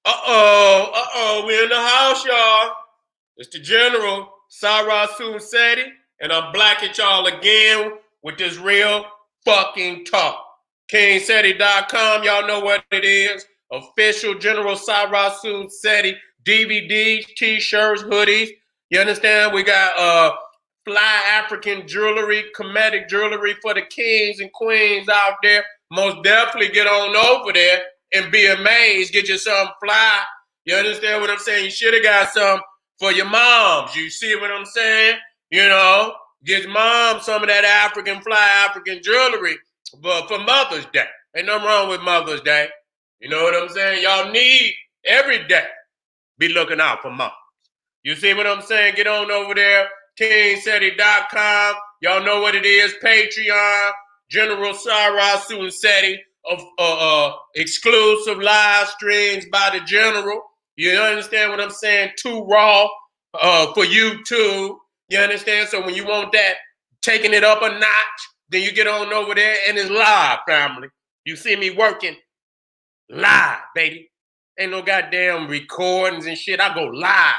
We're in the house, y'all. It's the General, Sara, Seti, and I'm black at y'all again with this real fucking talk. KingSeti.com, y'all know what it is. Official General Sara, Seti DVDs, t-shirts, hoodies. You understand? We got fly African jewelry, comedic jewelry for the kings and queens out there. Most definitely get on over there and be amazed. Get you something fly. You understand what I'm saying? You should have got some for your moms. You see what I'm saying? You know, get mom some of that African fly African jewelry for Mother's Day. Ain't nothing wrong with Mother's Day. You know what I'm saying? Y'all need every day be looking out for mom. You see what I'm saying? Get on over there, KingSeti.com. Y'all know what it is. Patreon, General Sara Seti of exclusive live streams by the General. You understand what I'm saying? Too raw for YouTube. You understand? So when you want that, taking it up a notch, then you get on over there and it's live, family. You see me working live, baby. Ain't no goddamn recordings and shit. I go live.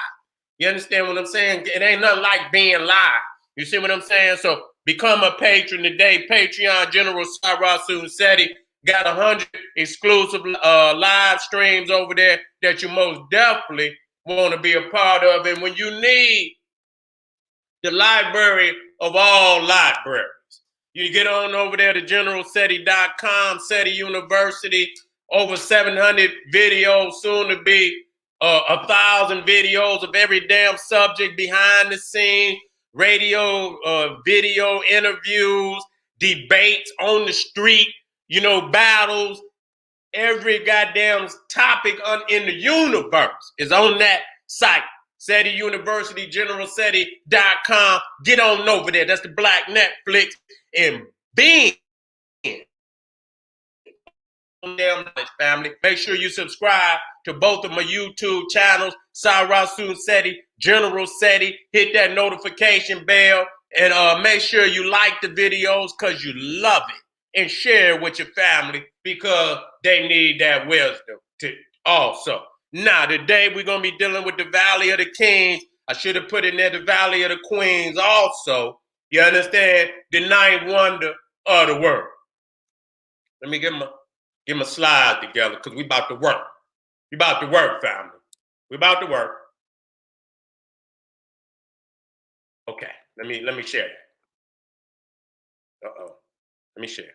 You understand what I'm saying? It ain't nothing like being live. You see what I'm saying? So become a patron today. Patreon General Sara Seti got 100 exclusive live streams over there that you most definitely want to be a part of. And when you need the library of all libraries, you get on over there to generalseti.com, Seti University, over 700 videos, soon to be 1,000 videos of every damn subject behind the scenes, radio, video interviews, debates on the street, you know, battles. Every goddamn topic in the universe is on that site. Seti University, generalseti.com. Get on over there. That's the Black Netflix. And being damn family. Make sure you subscribe to both of my YouTube channels, Sara Seti, General Seti. Hit that notification bell and make sure you like the videos because you love it, and share it with your family because they need that wisdom to also. Now, today we're going to be dealing with the Valley of the Kings. I should have put in there the Valley of the Queens also. You understand? The ninth wonder of the world. Let me get my slides together because we about to work. We about to work, family. We about to work. Okay, let me share that. Let me share.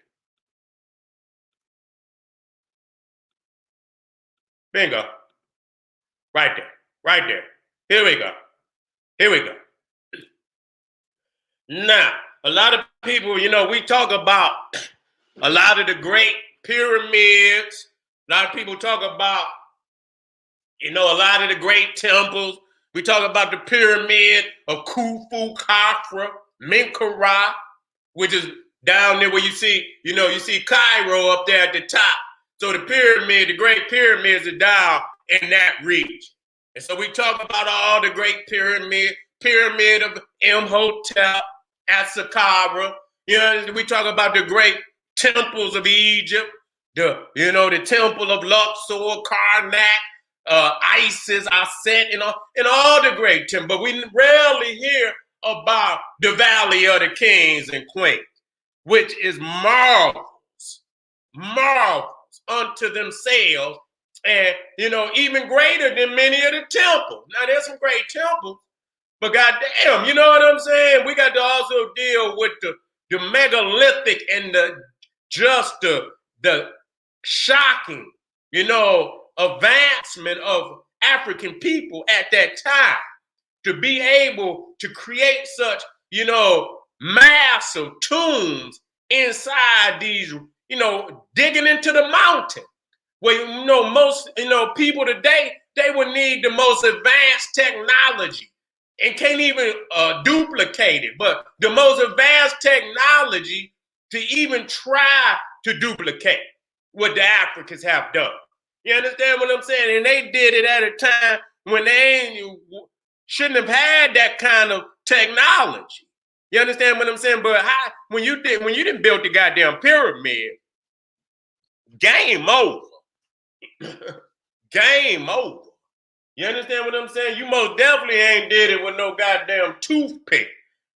Bingo. Right there. Right there. Here we go. Here we go. Now, a lot of people, you know, we talk about a lot of the great pyramids. A lot of people talk about, you know, a lot of the great temples. We talk about the pyramid of Khufu, Khafra, Menkaure, which is down there where you see Cairo up there at the top. So the pyramid, the great pyramids are down in that region. And so we talk about all the great pyramid of Imhotep at Saqqara. You know, we talk about the great temples of Egypt, the temple of Luxor, Karnak, Isis, Aset, and all the great temples. But we rarely hear about the Valley of the Kings and Queens, which is marvelous unto themselves, and even greater than many of the temples. Now there's some great temples, but goddamn, you know what I'm saying? We got to also deal with the megalithic and the shocking, advancement of African people at that time to be able to create such, massive tombs inside these, digging into the mountain. Where, most, people today, they would need the most advanced technology and can't even duplicate it. But the most advanced technology to even try to duplicate what the Africans have done. You understand what I'm saying? And they did it at a time when they shouldn't have had that kind of technology. You understand what I'm saying? But when you didn't build the goddamn pyramid, game over. game over. You understand what I'm saying? You most definitely ain't did it with no goddamn toothpick.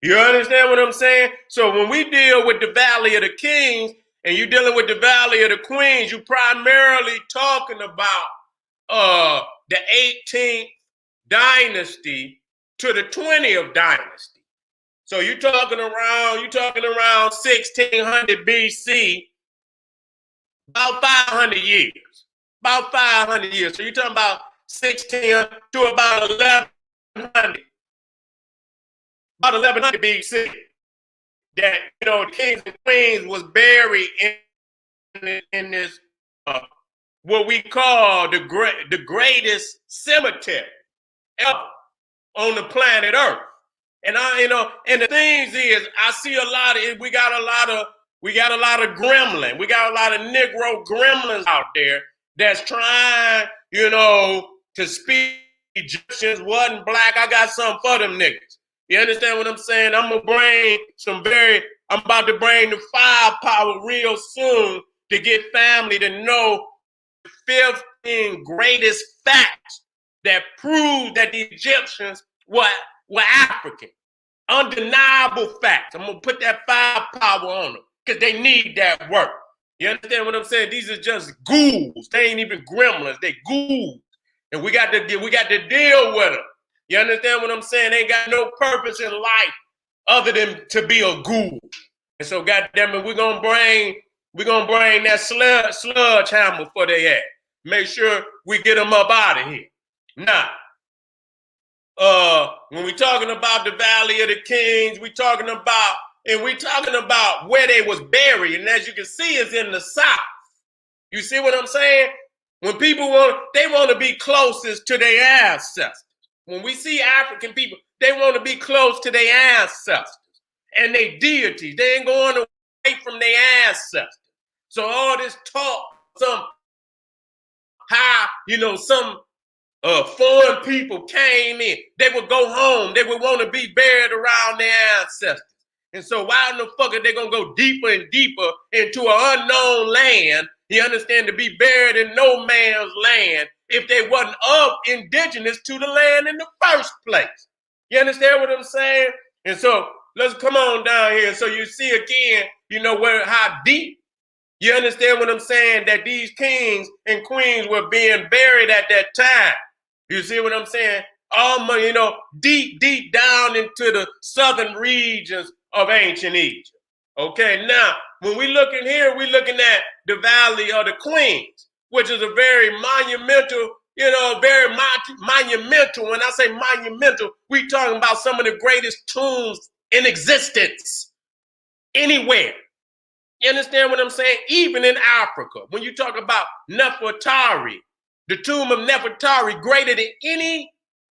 You understand what I'm saying? So when we deal with the Valley of the Kings and you dealing with the Valley of the Queens, you primarily talking about the 18th dynasty to the 20th dynasty. So you're talking around 1600 BC, about 500 years. About 500 years. So you're talking about 1600 to about 1100. About 1100 BC. That, the kings and queens was buried in this, what we call the greatest cemetery ever on the planet Earth. And and the things is, I see we got a lot of gremlin. We got a lot of Negro gremlins out there that's trying, to speak Egyptians wasn't black. I got something for them niggas. You understand what I'm saying? I'm about to bring the firepower real soon to get family to know 15 greatest facts that prove that the Egyptians were African. Undeniable facts. I'm going to put that firepower on them because they need that work. You understand what I'm saying? These are just ghouls. They ain't even gremlins. They ghouls. And we got to deal with them. You understand what I'm saying? They ain't got no purpose in life other than to be a ghoul. And so, goddamn it, we're gonna bring that sludge hammer for their ass. Make sure we get them up out of here. Now, when we talking about the Valley of the Kings, we talking about where they was buried, and as you can see, it's in the South. You see what I'm saying? When people want to be closest to their ancestors. When we see African people, they want to be close to their ancestors and their deities. They ain't going away from their ancestors. So all this talk, some foreign people came in, they would go home. They would want to be buried around their ancestors. And so why in the fuck are they going to go deeper and deeper into an unknown land, you understand, to be buried in no man's land if they wasn't indigenous to the land in the first place? You understand what I'm saying? And so let's come on down here. So you see again, how deep, you understand what I'm saying, that these kings and queens were being buried at that time. You see what I'm saying? Deep, deep down into the southern regions of ancient Egypt. Okay, now, when we look in here, we're looking at the Valley of the Queens, which is a very monumental, very monumental. When I say monumental, we're talking about some of the greatest tombs in existence anywhere. You understand what I'm saying? Even in Africa, when you talk about Nefertari, the tomb of Nefertari, greater than any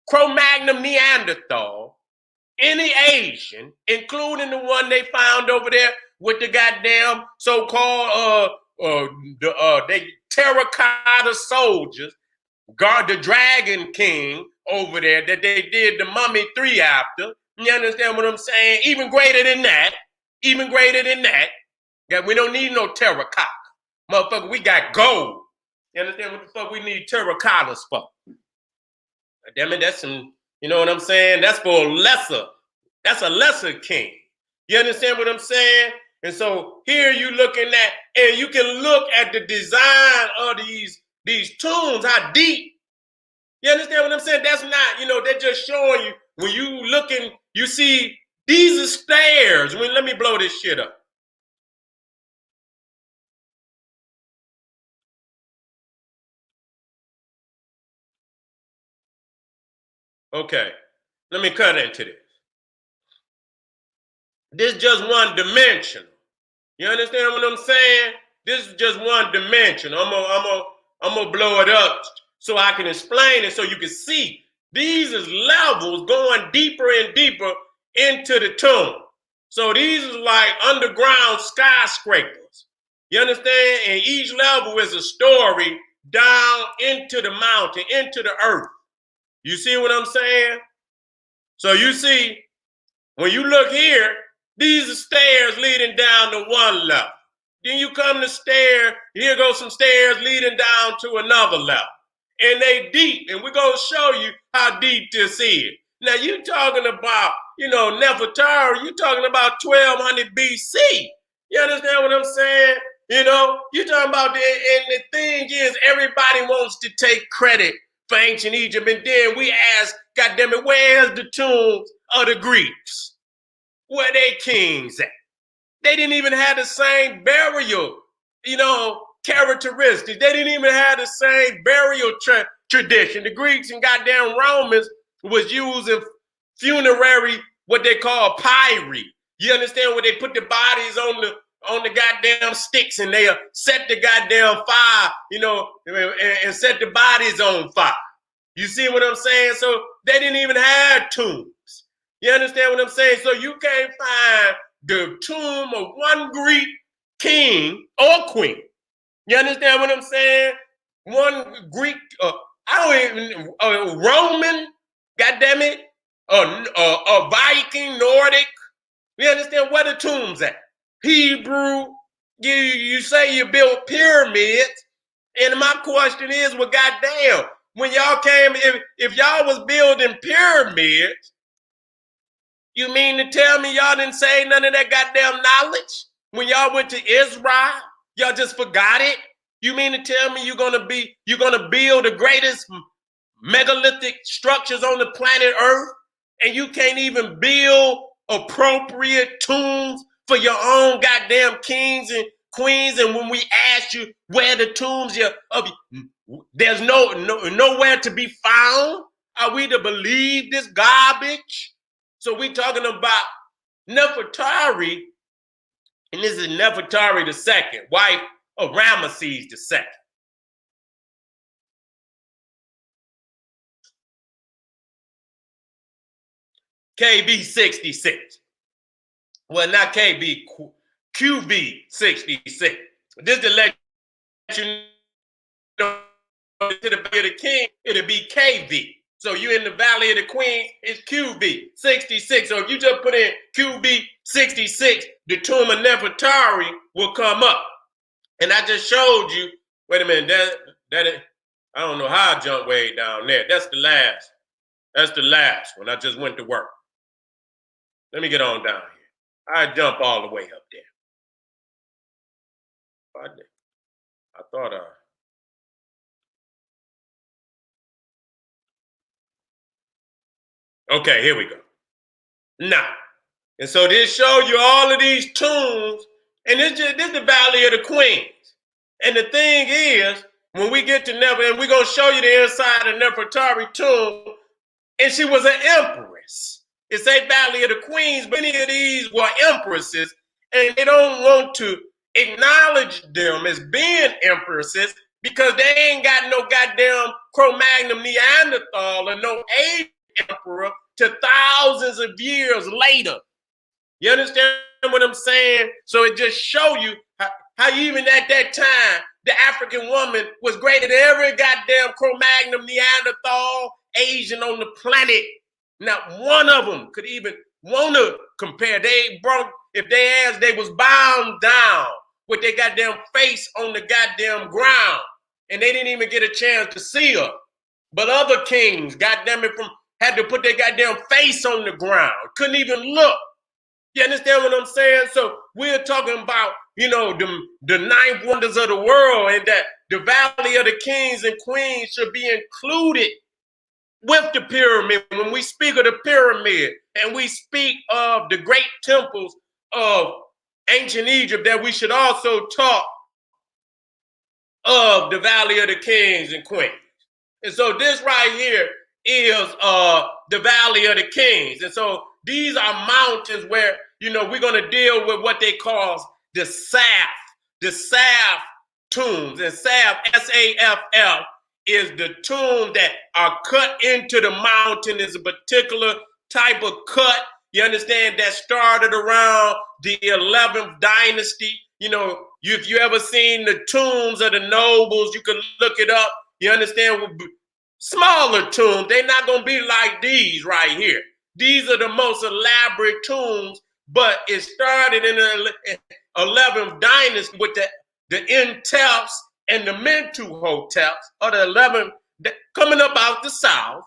Cro-Magnon Neanderthal, any Asian, including the one they found over there with the goddamn so-called they terracotta soldiers, guard the Dragon King over there that they did the Mummy 3 after. You understand what I'm saying? Even greater than that. Yeah, we don't need no terracotta. Motherfucker, we got gold. You understand what the fuck we need terracottas for? Damn it, that's some, you know what I'm saying? That's for that's a lesser king. You understand what I'm saying? And so here you looking at, and you can look at the design of these tombs, how deep. You understand what I'm saying? That's not, they're just showing you, when you looking, you see, these are stairs. Let me blow this shit up. Okay, let me cut into this. This is just one dimension. You understand what I'm saying? This is just one dimension. I'm gonna blow it up so I can explain it so you can see. These is levels going deeper and deeper into the tomb. So these is like underground skyscrapers. You understand? And each level is a story down into the mountain, into the earth. You see what I'm saying? So you see, when you look here, these are stairs leading down to one level. Then you come to stairs, here goes some stairs leading down to another level. and they deep, and we're gonna show you how deep this is. Now you talking about, Nefertari, you talking about 1200 BC. You understand what I'm saying? You talking about and the thing is, everybody wants to take credit for ancient Egypt, and then we ask, goddamn it, where's the tombs of the Greeks? Where they kings at? They didn't even have the same burial, characteristics. They didn't even have the same burial tradition. The Greeks and goddamn Romans was using funerary, what they call pyre. You understand, where they put the bodies on the goddamn sticks, and they set the goddamn fire, and set the bodies on fire. You see what I'm saying? So they didn't even have tombs. You understand what I'm saying? So you can't find the tomb of one Greek king or queen. You understand what I'm saying? One Greek, Roman, goddamn it, a Viking, Nordic. You understand where the tombs at? Hebrew. You say you built pyramids, and my question is, well, goddamn, when y'all came, if y'all was building pyramids, you mean to tell me y'all didn't say none of that goddamn knowledge? When y'all went to Israel, y'all just forgot it? You mean to tell me you're gonna build the greatest megalithic structures on the planet Earth, and you can't even build appropriate tombs for your own goddamn kings and queens? And when we ask you where the tombs of, there's nowhere to be found. Are we to believe this garbage? So we talking about Nefertari, and this is Nefertari II, wife of Ramesses II. KB 66. Well, not KB, QV 66. This to let you know, to the Valley of the King, it'll be KV. So you in the Valley of the Queen, it's QV 66. So if you just put in QV 66, the tomb of Nefertari will come up. And I just showed you, wait a minute, I don't know how I jumped way down there. That's the last. That's the last when I just went to work. Let me get on down here. I jump all the way up there. I thought okay, here we go. Now, and so this show you all of these tombs, and this is the Valley of the Queens. And the thing is, when we get to Nefer, and we're gonna show you the inside of Nefertari tomb, and she was an empress. It's a Valley of the Queens, but many of these were empresses, and they don't want to acknowledge them as being empresses because they ain't got no goddamn Cro-Magnon Neanderthal or no Asian emperor to thousands of years later. You understand what I'm saying? So it just show you how even at that time, the African woman was greater than every goddamn Cro-Magnon Neanderthal Asian on the planet. Not one of them could even want to compare. If they asked, they was bound down with their goddamn face on the goddamn ground. And they didn't even get a chance to see her. But other kings, goddamn it, had to put their goddamn face on the ground. Couldn't even look. You understand what I'm saying? So we're talking about, the ninth wonders of the world, and that the Valley of the Kings and Queens should be included with the pyramid. When we speak of the pyramid and we speak of the great temples of ancient Egypt, that we should also talk of the Valley of the Kings and Queens. And so this right here is the Valley of the Kings. And so these are mountains where, we're going to deal with what they call the Saf tombs. And Saf, S-A-F-F, is the tomb that are cut into the mountain. Is a particular type of cut, you understand, that started around the 11th dynasty. If you ever seen the tombs of the nobles, you can look it up. You understand? Smaller tombs, they're not going to be like these right here. These are the most elaborate tombs, but it started in the 11th dynasty with the Inteps and the Mentuhoteps, or the 11th coming up out the South,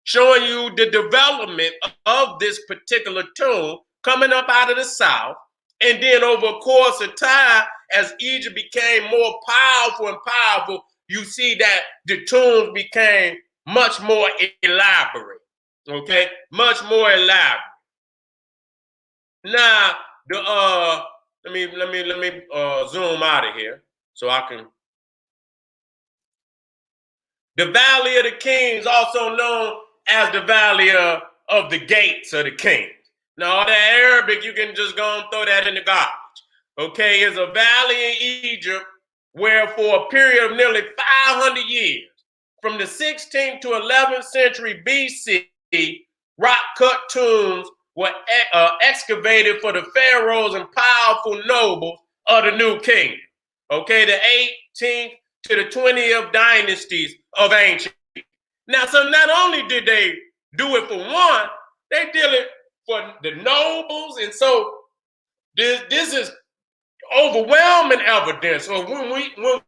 showing you the development of this particular tomb coming up out of the South. And then over a course of time, as Egypt became more powerful and powerful, you see that the tombs became much more elaborate. Okay, much more elaborate. Now, the let me zoom out of here so I can. The Valley of the Kings, also known as the Valley of the Gates of the Kings. Now, all that Arabic, you can just go and throw that in the garbage. Okay, it's a valley in Egypt where for a period of nearly 500 years, from the 16th to 11th century BC, rock-cut tombs were excavated for the pharaohs and powerful nobles of the New Kingdom. Okay, the 18th to the 20th dynasties of ancient. Now, so not only did they do it for one, they did it for the nobles, and so this is overwhelming evidence. So when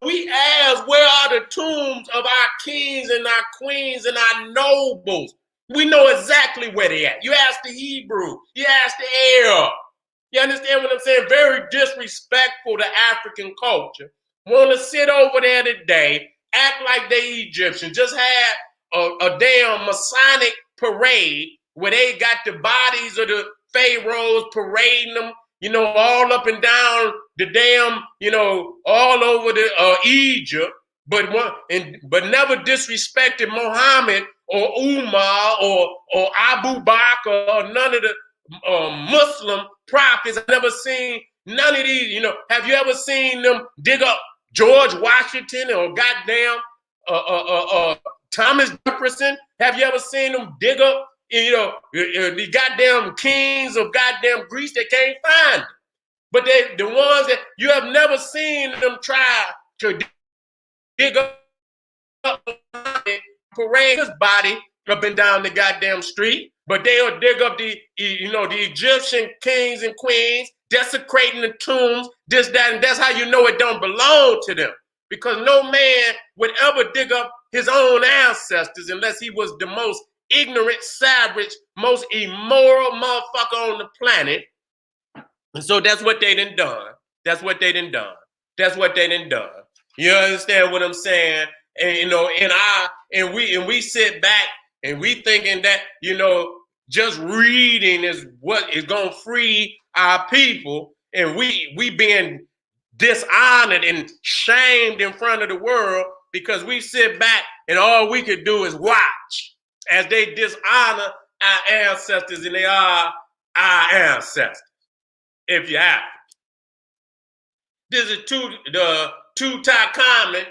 we ask where are the tombs of our kings and our queens and our nobles, we know exactly where they at. You ask the Hebrew, you ask the Arab. You understand what I'm saying? Very disrespectful to African culture. Want to sit over there today, act like they Egyptian. Just had a damn Masonic parade where they got the bodies of the pharaohs parading them, you know, all up and down the damn, you know, all over the Egypt, but never disrespected Muhammad or Umar or Abu Bakr or none of the Muslim prophets. I've never seen none of these. You know, have you ever seen them dig up George Washington or goddamn Thomas Jefferson? Have you ever seen them dig up, you know, the goddamn kings of goddamn Greece? They can't find them. But they, the ones that you have never seen them try to dig up, parade his body up and down the goddamn street. But they'll dig up the, you know, the Egyptian kings and queens, desecrating the tombs, this, that, and that's how you know it don't belong to them. Because no man would ever dig up his own ancestors unless he was the most ignorant, savage, most immoral motherfucker on the planet. And so that's what they done done. That's what they done done. That's what they done done. You understand what I'm saying? And you know, and we sit back and we thinking that, you know, just reading is what is gonna free our people, and we being dishonored and shamed in front of the world because we sit back and all we could do is watch as they dishonor our ancestors, and they are our ancestors. If you have this is the Tutankhamun,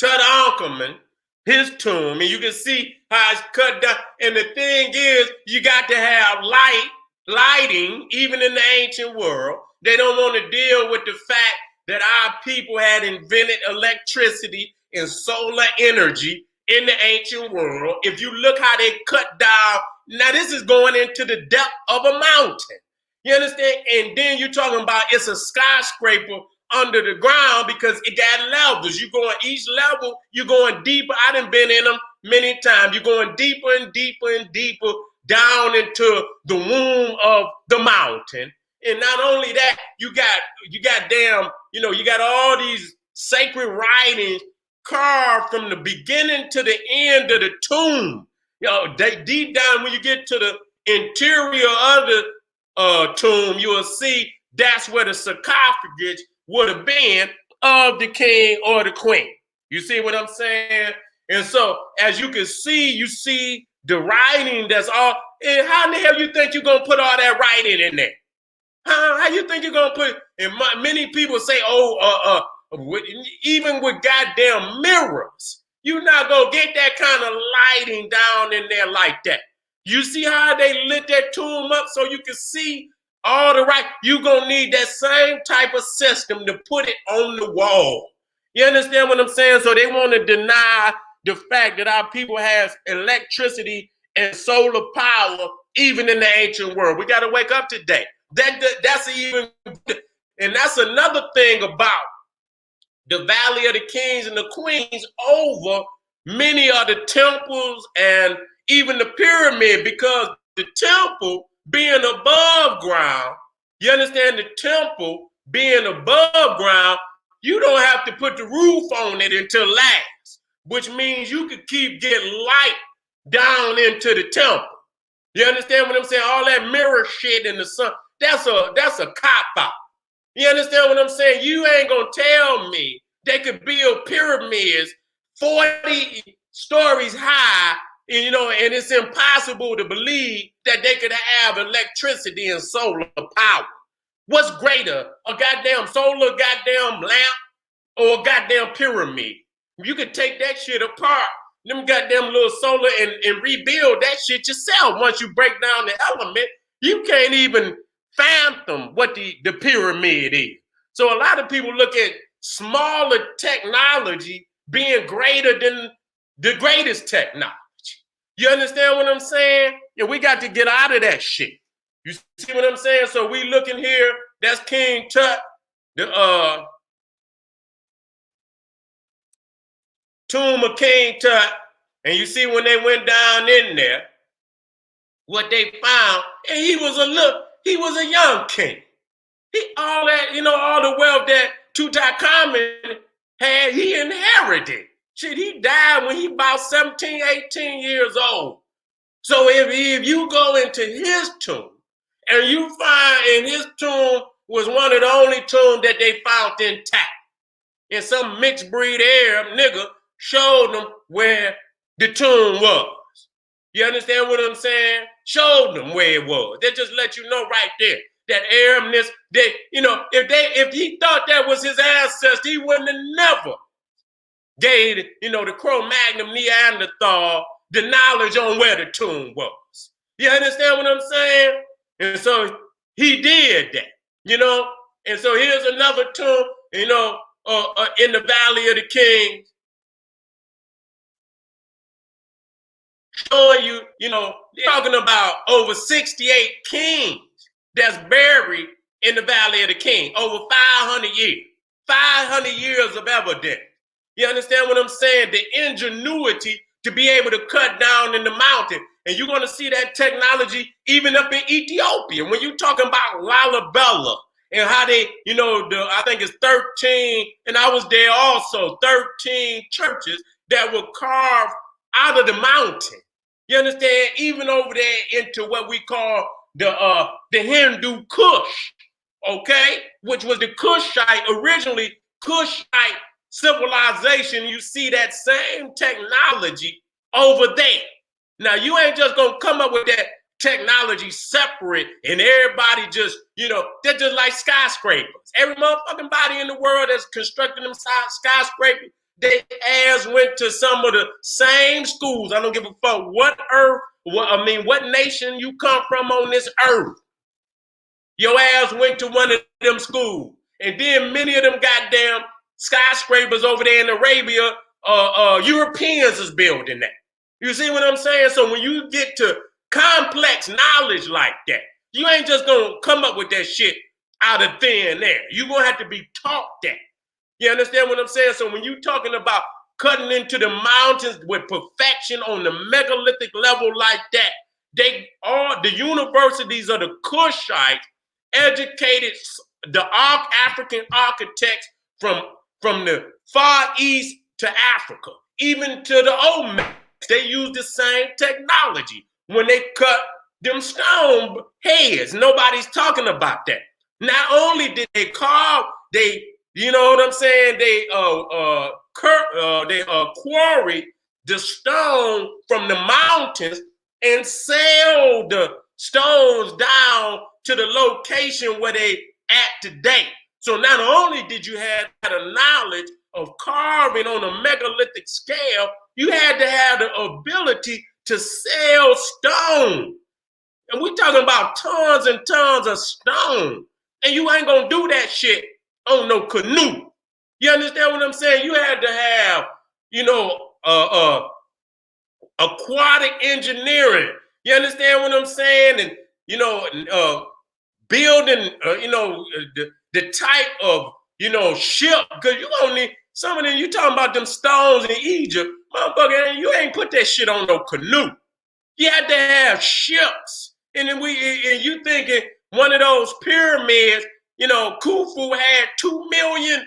Tutankhamun, his tomb, and you can see how it's cut down. And the thing is, you got to have lighting, even in the ancient world. They don't want to deal with the fact that our people had invented electricity and solar energy in the ancient world. If you look how they cut down, now this is going into the depth of a mountain. You understand? And then you're talking about it's a skyscraper under the ground because it got levels. You going each level, you're going deeper. I done been in them many times. You're going deeper and deeper and deeper down into the womb of the mountain. And not only that, you got damn, you know, you got all these sacred writings carved from the beginning to the end of the tomb. You know, deep down when you get to the interior of the tomb, you will see that's where the sarcophagus would have been of the king or the queen. You see what I'm saying? And so, as you can see, you see the writing that's all. And how in the hell you think you're gonna put all that writing in there? How you think you're gonna put? And many people say, even with goddamn mirrors, you're not gonna get that kind of lighting down in there like that. You see how they lit that tomb up so you can see all the right. You're going to need that same type of system to put it on the wall. You understand what I'm saying? So they want to deny the fact that our people have electricity and solar power even in the ancient world. We got to wake up today. That's even, and that's another thing about the Valley of the Kings and the Queens over many of the temples and even the pyramid, because the temple being above ground, you understand, the temple being above ground, you don't have to put the roof on it until last, which means you could keep getting light down into the temple. You understand what I'm saying? All that mirror shit in the sun, that's a cop-out. You understand what I'm saying? You ain't gonna tell me they could build pyramids 40 stories high, and, and it's impossible to believe that they could have electricity and solar power. What's greater, a goddamn solar goddamn lamp or a goddamn pyramid? You could take that shit apart, them goddamn little solar, and rebuild that shit yourself. Once you break down the element, you can't even fathom what the pyramid is. So a lot of people look at smaller technology being greater than the greatest technology. You understand what I'm saying? And we got to get out of that shit. You see what I'm saying? So we looking here, that's King Tut, the tomb of King Tut. And you see when they went down in there, what they found, and he was a young king. All the wealth that Tutankhamun had, he inherited. Shit, he died when he about 17, 18 years old. So if you go into his tomb, and you find in his tomb was one of the only tombs that they found intact. And some mixed breed Arab nigga showed them where the tomb was. You understand what I'm saying? Showed them where it was. They just let you know right there that Arabness, if he thought that was his ancestor, he wouldn't have never gave, the Cro-Magnon Neanderthal the knowledge on where the tomb was. You understand what I'm saying? And so he did that, And so here's another tomb, in the Valley of the Kings, showing you, talking about over 68 kings that's buried in the Valley of the King, over 500 years. 500 years of evidence. You understand what I'm saying? The ingenuity to be able to cut down in the mountain. And you're going to see that technology even up in Ethiopia. When you're talking about Lalibela and how they, I think it's 13, and I was there also, 13 churches that were carved out of the mountain. You understand? Even over there into what we call the Hindu Kush, okay? Which was the Kushite, originally Kushite civilization. You see that same technology over there. Now, you ain't just gonna come up with that technology separate and everybody just, they're just like skyscrapers. Every motherfucking body in the world that's constructing them skyscrapers, they ass went to some of the same schools. I don't give a fuck what nation you come from on this earth. Your ass went to one of them schools. And then many of them goddamn skyscrapers over there in Arabia, Europeans is building that. You see what I'm saying? So when you get to complex knowledge like that, you ain't just gonna come up with that shit out of thin air. You're gonna have to be taught that. You understand what I'm saying? So when you're talking about cutting into the mountains with perfection on the megalithic level like that, the universities of the Kushites educated the African architects from the Far East to Africa, even to the Olmecs. They use the same technology when they cut them stone heads. Nobody's talking about that. Not only did they carve, you know what I'm saying? They quarried the stone from the mountains and sailed the stones down to the location where they at today. So not only did you have a knowledge of carving on a megalithic scale, you had to have the ability to sail stone. And we're talking about tons and tons of stone. And you ain't gonna do that shit on no canoe. You understand what I'm saying? You had to have, aquatic engineering. You understand what I'm saying? And, building, the type of, ship. Because you only, some of them, you talking about them stones in Egypt, Motherfucker, you ain't put that shit on no canoe. You had to have ships. And then and you thinking one of those pyramids, Khufu had 2 million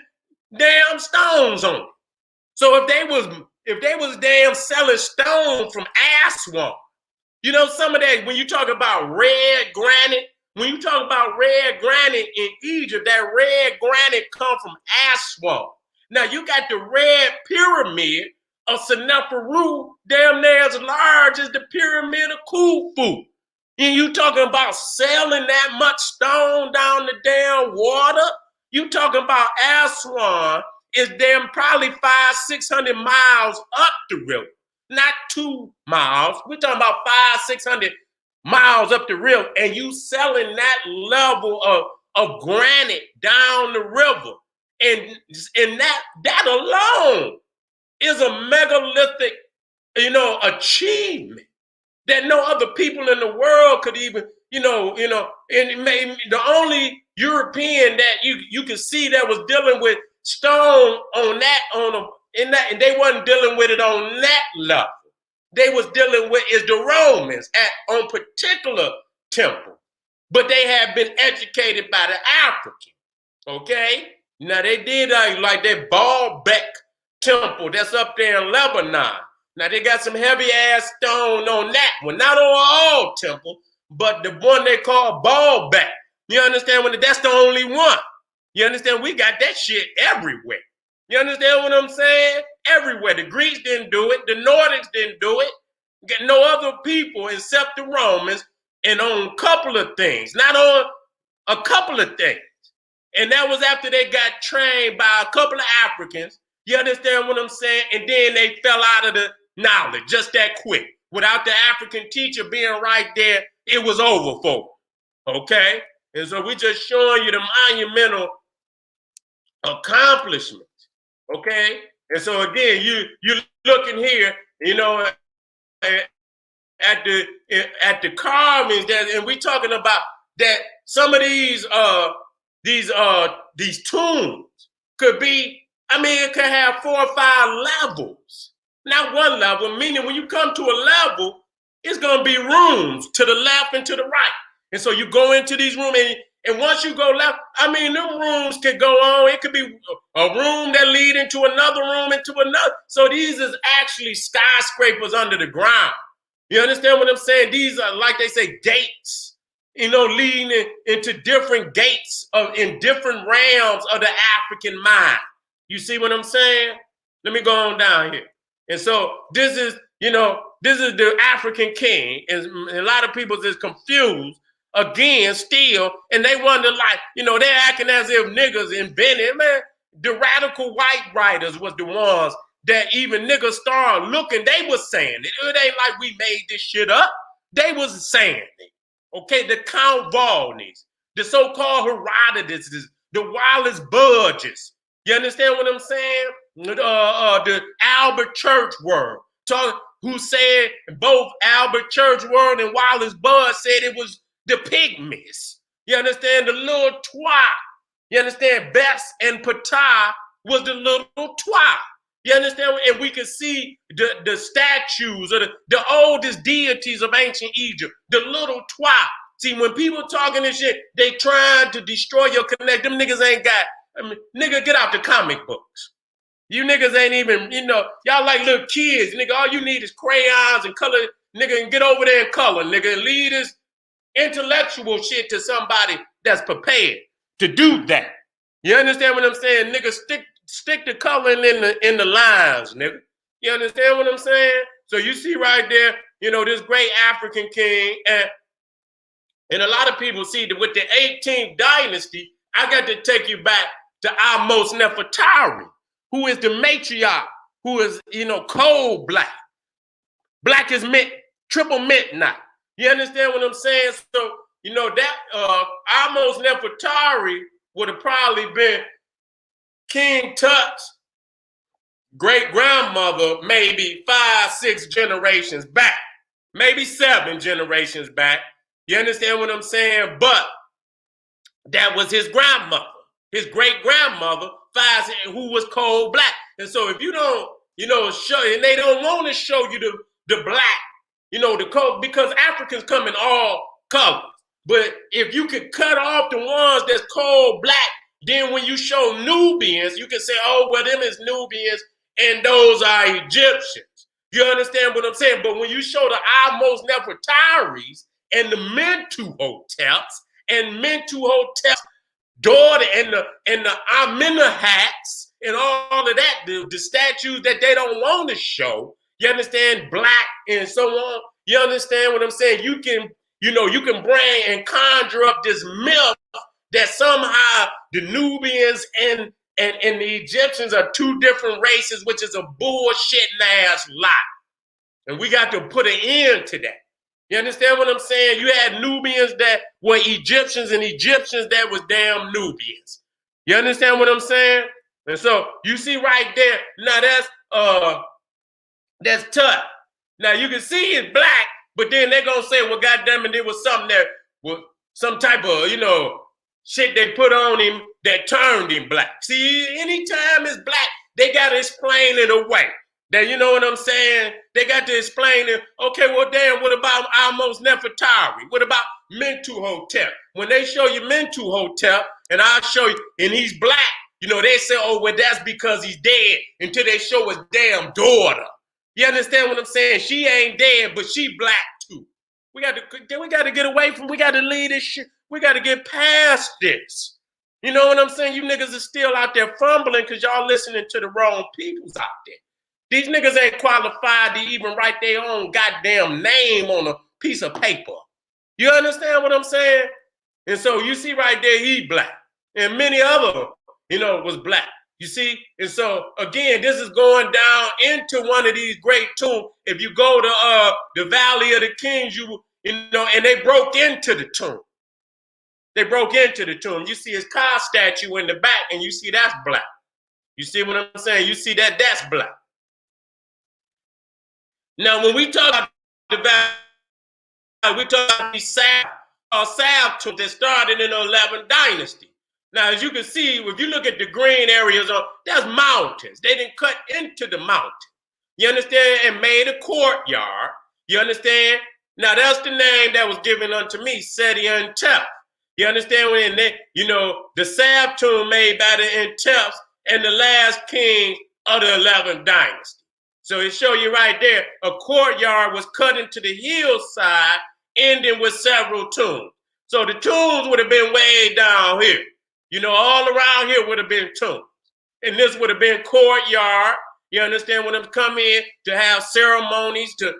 damn stones on it. So if they was damn selling stone from Aswan, some of that, when you talk about red granite, when you talk about red granite in Egypt, that red granite come from Aswan. Now you got the red pyramid of Seneferu, damn near as large as the pyramid of Khufu. And you talking about selling that much stone down the damn water? You talking about Aswan is damn probably 500-600 miles up the river, not 2 miles. We're talking about 500-600 miles up the river, and you selling that level of granite down the river. And that alone is a megalithic, achievement that no other people in the world could even, and the only European that you can see that was dealing with stone and they wasn't dealing with it on that level. They was dealing with is the Romans on particular temple, but they had been educated by the African. Okay, now they did like that Baalbek temple that's up there in Lebanon. Now they got some heavy ass stone on that one, not on all temple, but the one they call Baalbek. You understand? That's the only one. You understand? We got that shit everywhere. You understand what I'm saying? Everywhere. The Greeks didn't do it. The Nordics didn't do it. No other people except the Romans, and on a couple of things, not on a couple of things. And that was after they got trained by a couple of Africans. You understand what I'm saying? And then they fell out of the knowledge just that quick. Without the African teacher being right there, it was over for them. Okay? And so we're just showing you the monumental accomplishments. Okay? And so again, you looking here, at the carvings that, and we talking about that some of these tombs could be, it could have 4 or 5 levels. Not one level, meaning when you come to a level, it's going to be rooms to the left and to the right. And so you go into these rooms, and once you go left, them rooms could go on. It could be a room that lead into another room, into another. So these is actually skyscrapers under the ground. You understand what I'm saying? These are, like they say, gates, leading into different gates in different realms of the African mind. You see what I'm saying? Let me go on down here. And so this is the African king. And a lot of people is confused again still. And they wonder, they're acting as if niggas invented, man. The radical white writers was the ones that even niggas started looking. They was saying it. It ain't like we made this shit up. They was saying it. Okay, the Count Volneys, the so-called Herodotus, the Wallace Budges. You understand what I'm saying? The Albert Churchward, who said both Albert Churchward and Wallace Budge said it was the pygmies. You understand? The little twat. You understand? Bess and Ptah was the little twat. You understand? And we can see the statues of the oldest deities of ancient Egypt, the little twat. See, when people talking this shit, they trying to destroy your connect. Them niggas ain't got, nigga, get out the comic books. You niggas ain't even, y'all like little kids. Nigga, all you need is crayons and color. Nigga, and get over there and color. Nigga, and lead this intellectual shit to somebody that's prepared to do that. You understand what I'm saying? Nigga, stick the coloring in the lines, nigga. You understand what I'm saying? So you see right there, this great African king, and a lot of people see that with the 18th dynasty, I got to take you back to Amos Nefertari, who is the matriarch, who is, cold black. Black is mint, triple midnight. You understand what I'm saying? So, that Amos Nefertari would have probably been King Tut's great-grandmother, maybe 5-6 generations back, maybe 7 generations back. You understand what I'm saying? But that was his grandmother, his great-grandmother, who was cold black. And so if you don't show, and they don't want to show you the black, the color, because Africans come in all colors. But if you could cut off the ones that's called black, then when you show Nubians, you can say, oh, well, them is Nubians and those are Egyptians. You understand what I'm saying? But when you show the Almost Nefertaris and the Mentuhoteps and Mentuhotep's daughter and the Amenemhats and all of that, the statues that they don't want to show, you understand, black and so on, you understand what I'm saying? You can bring and conjure up this myth that somehow the Nubians and the Egyptians are two different races, which is a bullshitting ass lie. And we got to put an end to that. You understand what I'm saying? You had Nubians that were Egyptians and Egyptians that was damn Nubians. You understand what I'm saying? And so you see right there, now that's Tut. Now you can see it's black, but then they're gonna say, well, goddamn it, it was something that was some type of, shit they put on him that turned him black. See, anytime it's black, they gotta explain it away. That, you know what I'm saying? They got to explain it. Okay, well, damn, what about Almost Nefertari? What about Mentuhotep? When they show you Mentuhotep, and I'll show you, and he's black, they say, oh, well, that's because he's dead, until they show his damn daughter. You understand what I'm saying? She ain't dead, but she black too. We got to get away from, we got to leave this shit. We got to get past this. You know what I'm saying? You niggas are still out there fumbling because y'all listening to the wrong peoples out there. These niggas ain't qualified to even write their own goddamn name on a piece of paper. You understand what I'm saying? And so you see right there, he black. And many other, was black. You see? And so, again, this is going down into one of these great tombs. If you go to the Valley of the Kings, and they broke into the tomb. They broke into the tomb. You see his car statue in the back, and you see that's black. You see what I'm saying? You see that's black. Now, when we talk about the Valley, we talk about these salve tombs that started in the 11th dynasty. Now, as you can see, if you look at the green areas, there's mountains. They didn't cut into the mountain. You understand? And made a courtyard. You understand? Now, that's the name that was given unto me, Seti and Tep. You understand? When they, the salve tomb made by the Enteps and the last king of the 11th dynasty. So it show you right there, a courtyard was cut into the hillside, ending with several tombs. So the tombs would have been way down here. All around here would have been tombs. And this would have been courtyard. You understand, when them come in to have ceremonies to,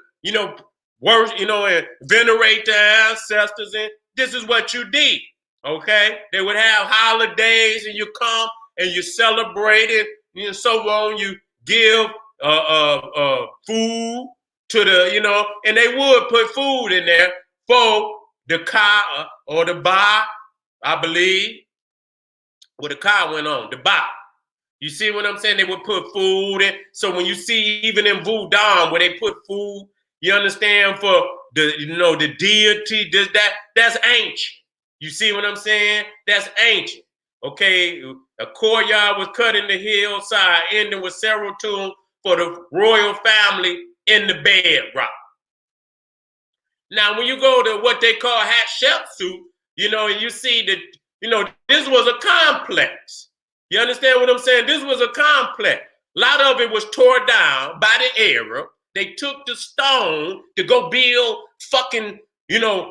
worship, and venerate their ancestors. And this is what you did, okay? They would have holidays and you come and you celebrate it, and so on. You give food to the, and they would put food in there for the ka or the ba, I believe. Where the car went on, the ba. You see what I'm saying? They would put food in. So when you see even in Voodoo where they put food, you understand, for the, the deity, that's ancient. You see what I'm saying? That's ancient. Okay, a courtyard was cut in the hillside, ending with several tombs for the royal family in the bedrock. Now, when you go to what they call Hatshepsut, and you see that, this was a complex. You understand what I'm saying? This was a complex. A lot of it was tore down by the Arab. They took the stone to go build fucking,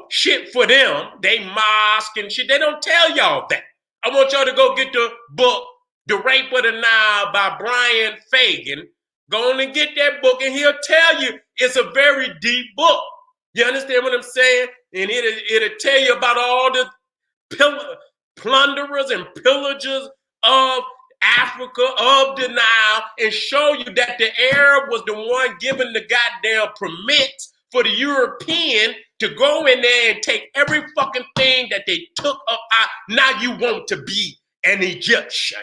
shit for them. They mosque and shit. They don't tell y'all that. I want y'all to go get the book, The Rape of the Nile by Brian Fagan. Go on and get that book, and he'll tell you it's a very deep book. You understand what I'm saying? And it'll tell you about all the plunderers and pillagers of Africa, of the Nile, and show you that the Arab was the one giving the goddamn permits for the European to go in there and take every fucking thing that they took up. Now you want to be an Egyptian.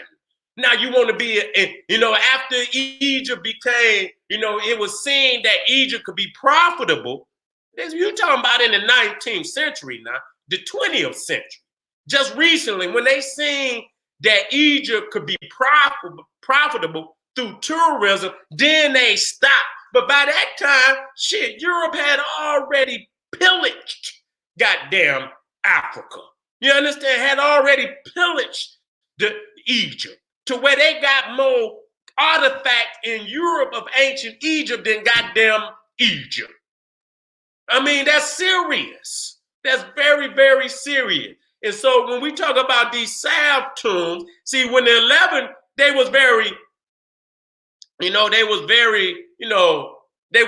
Now you want to be, after Egypt became, it was seen that Egypt could be profitable. You're talking about in the 19th century now, the 20th century. Just recently, when they seen that Egypt could be profitable, through tourism, then they stopped. But by that time, shit, Europe had already pillaged goddamn Africa. You understand? Had already pillaged Egypt to where they got more artifacts in Europe of ancient Egypt than goddamn Egypt. I mean, that's serious. That's very, very serious. And so when we talk about these salve tombs, see, when the 11, they was very, they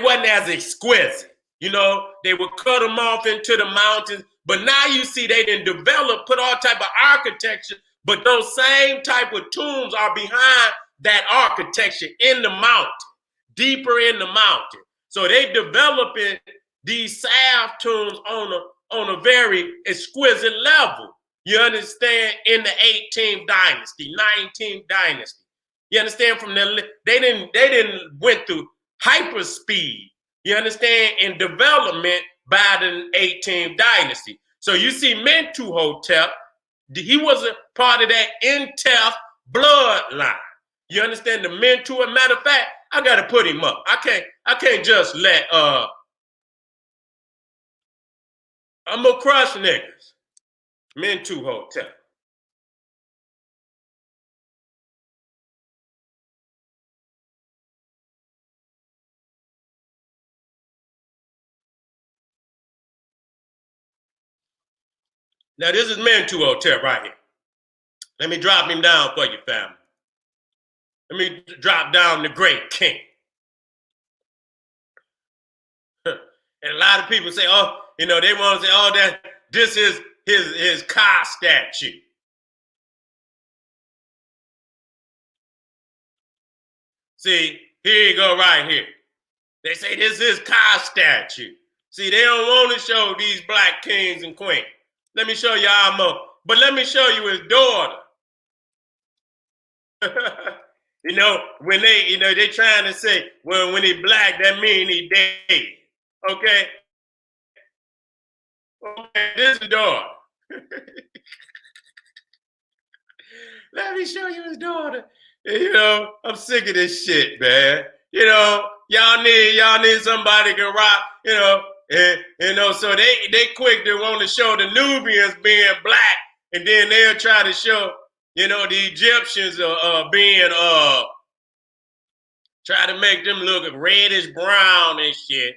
wasn't as exquisite. They would cut them off into the mountains. But now you see they didn't develop, put all type of architecture, but those same type of tombs are behind that architecture in the mountain, deeper in the mountain. So they developing these salve tombs on a very exquisite level. You understand? In the 18th dynasty, 19th dynasty. You understand? They didn't went through hyper speed. You understand? In development by the 18th dynasty. So you see Mentuhotep, he was a part of that Intef bloodline. You understand? The Mentu, as a matter of fact, I gotta put him up. I can't just let I'm gonna crush niggas. Mentuhotep. Now this is Mentuhotep right here. Let me drop him down for you, family. Let me drop down the great king. And a lot of people say, oh, they want to say, oh, that this is his Ka statue. See, here you go right here. They say this is Ka statue. See, they don't want to show these black kings and queens. Let me show y'all more. But let me show you his daughter. When they trying to say, well, when he black, that mean he dead. Okay? This is daughter. Let me show you his daughter. I'm sick of this shit, man. Y'all need somebody can rock, so they quick to want to show the Nubians being black, and then they'll try to show, the Egyptians being try to make them look reddish brown and shit,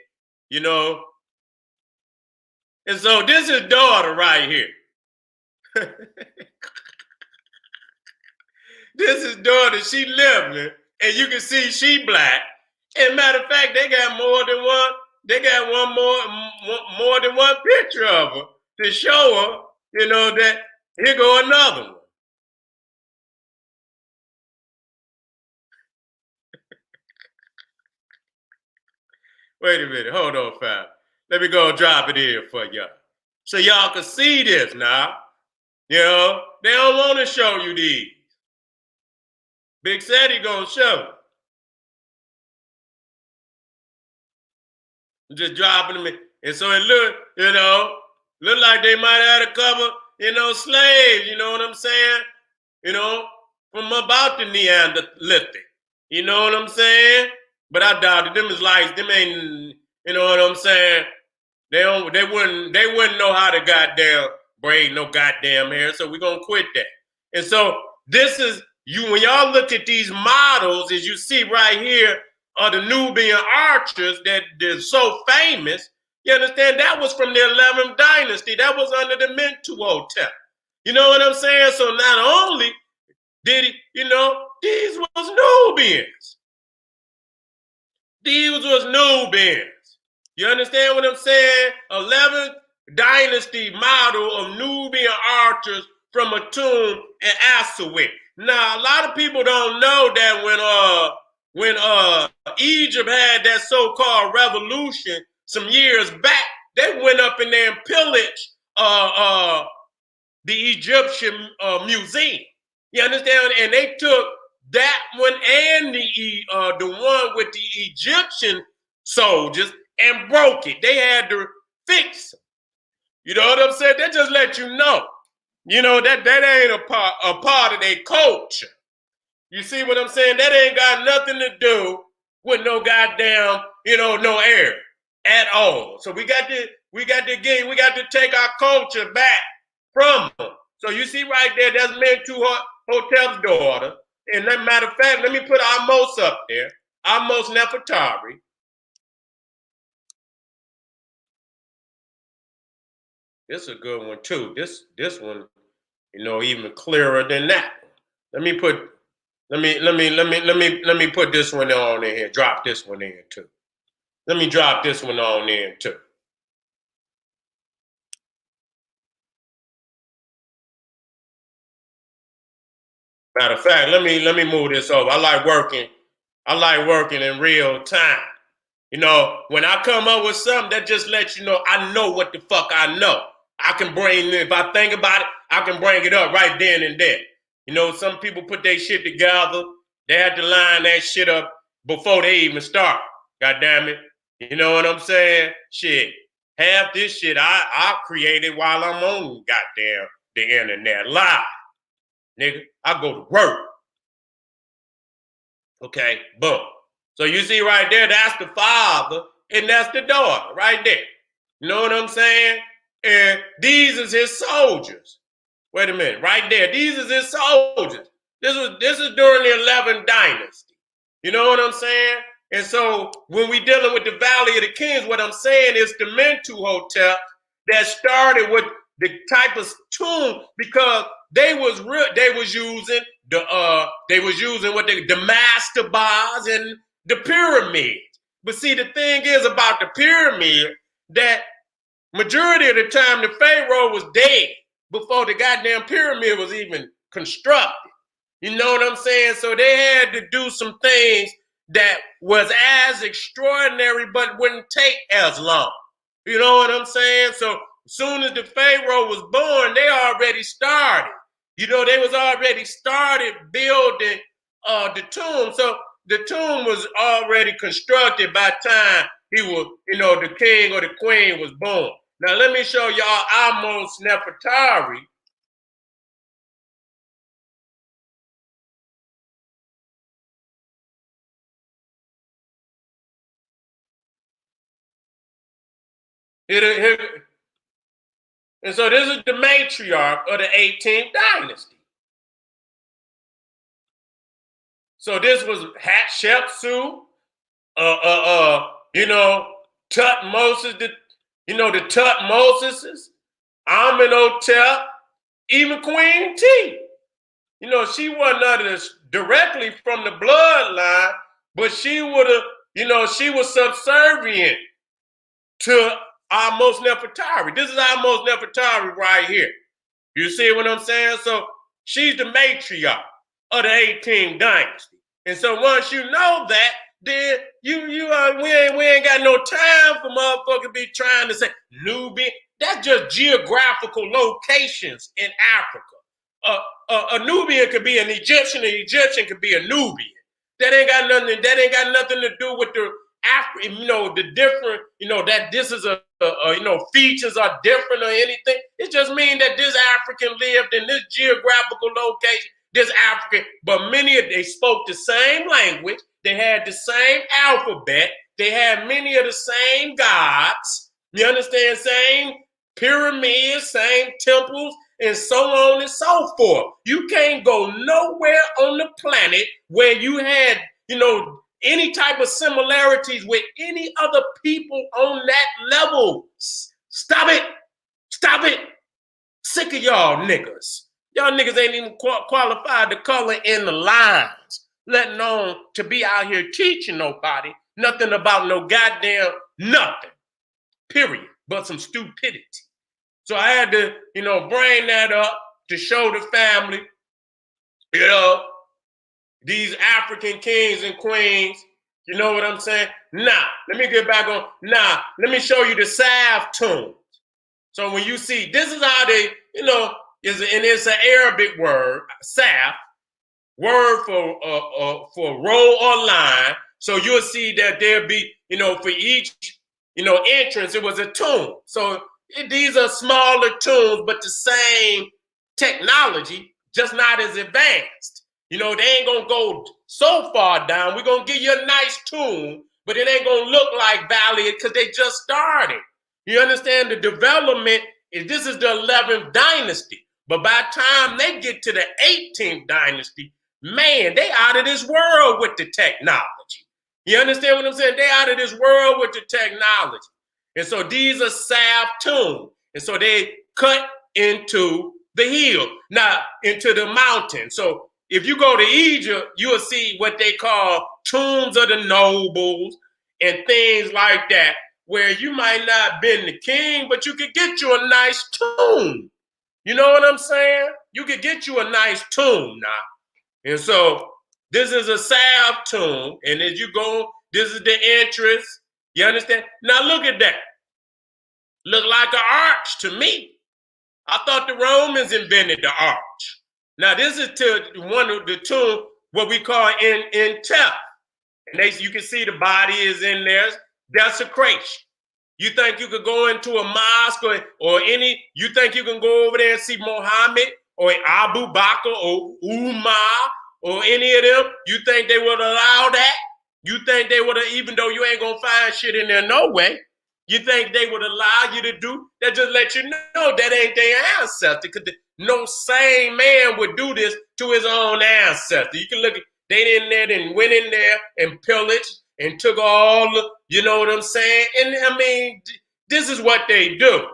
And so this is daughter right here. This is daughter, she living, and you can see she black. And matter of fact, they got more than one. They got more than one picture of her to show her, that here go another one. Wait a minute, hold on, fam. Let me go drop it in for y'all, so y'all can see this now. They don't want to show you these. Big Seti gonna show. Just dropping them in. And so it look like they might have had a couple, slaves, you know what I'm saying? From about the Neanderthalic. You know what I'm saying? But I doubt it. Them ain't, you know what I'm saying? They wouldn't know how to goddamn braid no goddamn hair, so we're gonna quit that. And so this is when y'all look at these models, as you see right here, are the Nubian archers that they're so famous. You understand? That was from the 11th dynasty. That was under the Mentuhotep. You know what I'm saying? So not only did he, these was Nubians. These was Nubians. You understand what I'm saying? 11th dynasty model of Nubian archers from a tomb in Assouit. Now, a lot of people don't know that when Egypt had that so-called revolution some years back, they went up in there and pillaged the Egyptian museum. You understand? And they took that one and the one with the Egyptian soldiers and broke it. They had to fix it. You know what I'm saying? They just let you know. That ain't a part of their culture. You see what I'm saying? That ain't got nothing to do with no goddamn, no air at all. So we got to take our culture back from them. So you see right there, that's Mentu Hotep's daughter. And as a matter of fact, let me put Amos up there. Amos Nefertari. This is a good one too. This one, even clearer than that. Let me put this one on in here. Drop this one in too. Let me drop this one on in too. Matter of fact, let me move this over. I like working in real time. When I come up with something, that just lets you know I know what the fuck I know. I can bring, if I think about it, I can bring it up right then and there. Some people put their shit together. They had to line that shit up before they even start. God damn it. You know what I'm saying? Shit. Half this shit I created while I'm on goddamn the internet live. Nigga, I go to work. Okay, boom. So you see right there, that's the father and that's the daughter right there. You know what I'm saying? And these is his soldiers. Wait a minute, right there. These is his soldiers. This is during the 11th dynasty. You know what I'm saying? And so when we dealing with the Valley of the Kings, what I'm saying is the Mentu Hotep that started with the type of tomb because they was using the mastabas and the pyramid. But see, the thing is about the pyramid that majority of the time the Pharaoh was dead before the goddamn pyramid was even constructed. You know what I'm saying? So they had to do some things that was as extraordinary but wouldn't take as long. You know what I'm saying? So as soon as the Pharaoh was born, they already started. They was already started building the tomb. So the tomb was already constructed by the time he was, the king or the queen was born. Now let me show y'all Amos Nefertari. And so this is the matriarch of the 18th dynasty. So this was Hatshepsut, Tutmosis, the Tutmosises, Amenhotep, even Queen T. She wasn't under directly from the bloodline, but she would have, she was subservient to Amos Nefertari. This is Amos Nefertari right here. You see what I'm saying? So she's the matriarch of the 18th dynasty. And so once you know that, then we ain't got no time for motherfuckers be trying to say Nubian. That's just geographical locations in Africa. A Nubian could be an Egyptian could be a Nubian. That ain't got nothing to do with the the different, that this is features are different or anything. It just means that this African lived in this geographical location, this African, but they spoke the same language. They had the same alphabet. They had many of the same gods. You understand? Same pyramids, same temples, and so on and so forth. You can't go nowhere on the planet where you had, any type of similarities with any other people on that level. Stop it. Stop it. Sick of y'all niggas. Y'all niggas ain't even qualified to color in the lines, let alone to be out here teaching nobody nothing about no goddamn nothing, period, but some stupidity. So I had to, bring that up to show the family, these African kings and queens. You know what I'm saying? Now, let me get back on. Now, let me show you the salve tomb. So when you see, this is how they, and it's an Arabic word, salve, word for row or line. So you'll see that there'll be, for each, entrance, it was a tomb. So these are smaller tombs, but the same technology, just not as advanced. You know, they ain't gonna go so far down. We're gonna give you a nice tomb, but it ain't gonna look like Valley because they just started. You understand? The development this is the 11th dynasty. But by the time they get to the 18th dynasty, man, they out of this world with the technology. You understand what I'm saying? They out of this world with the technology. And so these are salved tombs. And so they cut into the hill, now into the mountain. So if you go to Egypt, you'll see what they call tombs of the nobles and things like that, where you might not been the king, but you could get you a nice tomb. You know what I'm saying? You could get you a nice tomb now. And so this is a salve tomb. And as you go, this is the entrance. You understand? Now look at that. Look like an arch to me. I thought the Romans invented the arch. Now this is to one of the tomb, what we call in Tef. And you can see the body is in there. Desecration. You think you could go into a mosque or any, you think you can go over there and see Muhammad or Abu Bakr or Umar or any of them? You think they would allow that? You think they would have, even though you ain't gonna find shit in there no way, you think they would allow you to do that? Just let you know that ain't their ancestor, because no sane man would do this to his own ancestor. You can look at, they in there and went in there and pillaged and took all the, you know what I'm saying? And I mean, this is what they do.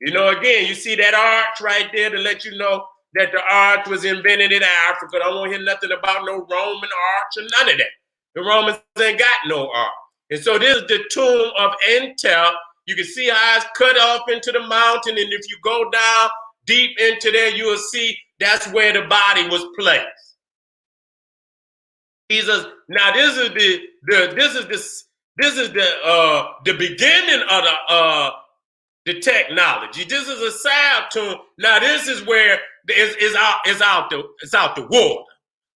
You know, again, you see that arch right there to let you know that the arch was invented in Africa. I don't want to hear nothing about no Roman arch or none of that. The Romans ain't got no arch. And so this is the tomb of Entel. You can see how it's cut off into the mountain. And if you go down deep into there, you will see that's where the body was placed. Now this is the beginning of the technology. This is a salve tomb. Now this is where it's out the water.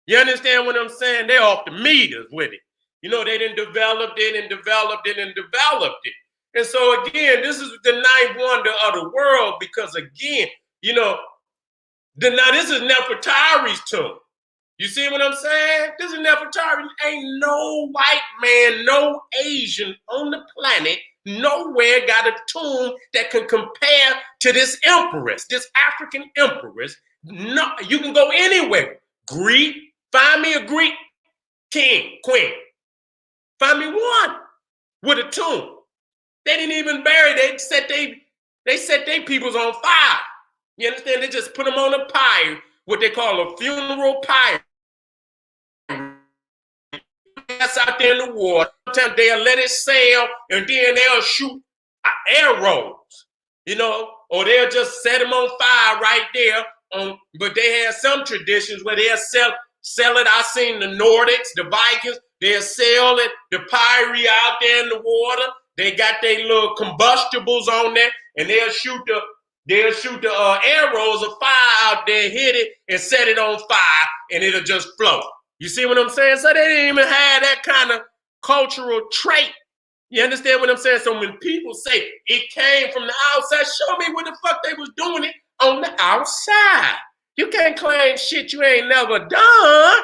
You understand what I'm saying? They're off the meters with it. You know, they done developed it and developed it and developed it. And so again, this is the ninth wonder of the world, because again, you know, now this is Nefertari's tomb. You see what I'm saying? This is Nefertari. Ain't no white man, no Asian on the planet, nowhere got a tomb that can compare to this empress, this African empress. No, you can go anywhere. Greek, find me a Greek king, queen. Find me one with a tomb. They didn't even bury. They set they peoples on fire. You understand? They just put them on a pyre, what they call a funeral pyre. That's out there in the water. Sometimes they'll let it sail, and then they'll shoot arrows, you know, or they'll just set them on fire right there. But they have some traditions where they'll sell it. I seen the Nordics, the Vikings, they'll sell it, the pyre out there in the water. They got their little combustibles on there, and they'll shoot the arrows of fire out there, hit it, and set it on fire, and it'll just float. You see what I'm saying? So they didn't even have that kind of cultural trait. You understand what I'm saying? So when people say it came from the outside, show me where the fuck they was doing it on the outside. You can't claim shit you ain't never done,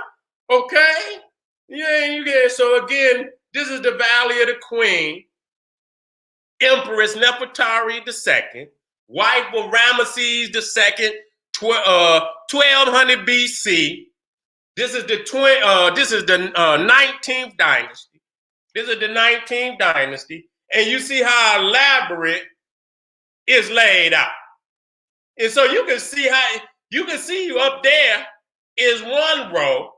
okay? You get. So again, this is the Valley of the Queen, Empress Nefertari II, wife of Ramesses II, 1200 BC. This is the 19th dynasty. This is the 19th dynasty, and you see how elaborate it's laid out. And so you can see you up there is one row.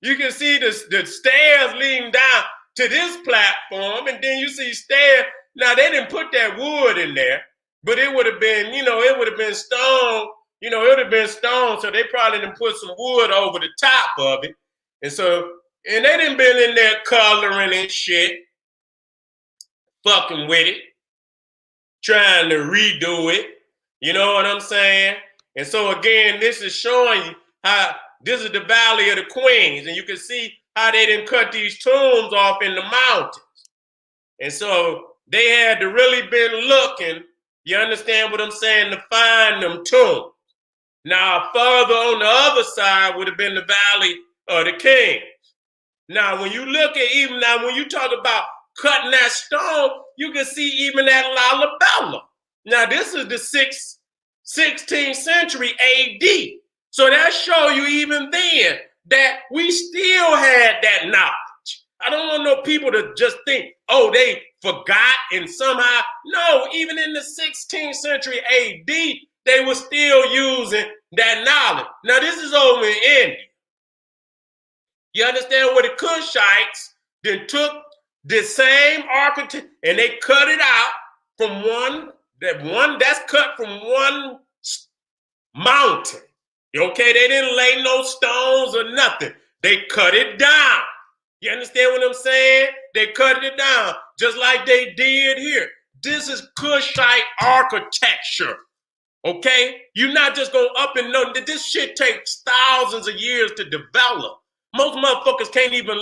You can see the stairs leading down to this platform, and then you see stairs. Now they didn't put that wood in there, but it would have been, it would have been stone. It would have been stone, so they probably didn't put some wood over the top of it. And they didn't been in there coloring and shit, fucking with it, trying to redo it. You know what I'm saying? And so again, this is showing you how this is the Valley of the Queens, and you can see how they didn't cut these tombs off in the mountains. And so they had to really been looking, you understand what I'm saying, to find them tombs. Now, further on the other side would have been the Valley of the Kings. Now, when you look at even now, when you talk about cutting that stone, you can see even that Lalabella. Now, this is the 16th century AD. So that show you even then that we still had that knowledge. I don't want no people to just think, oh, they forgot and somehow. No, even in the 16th century AD, they were still using that knowledge. Now, this is over in India. You understand where the Cushites then took the same architect and they cut it out from one that's cut from one mountain. Okay, they didn't lay no stones or nothing. They cut it down. You understand what I'm saying? They cut it down just like they did here. This is Cushite architecture. Okay? You're not just going up and know that this shit takes thousands of years to develop. Most motherfuckers can't even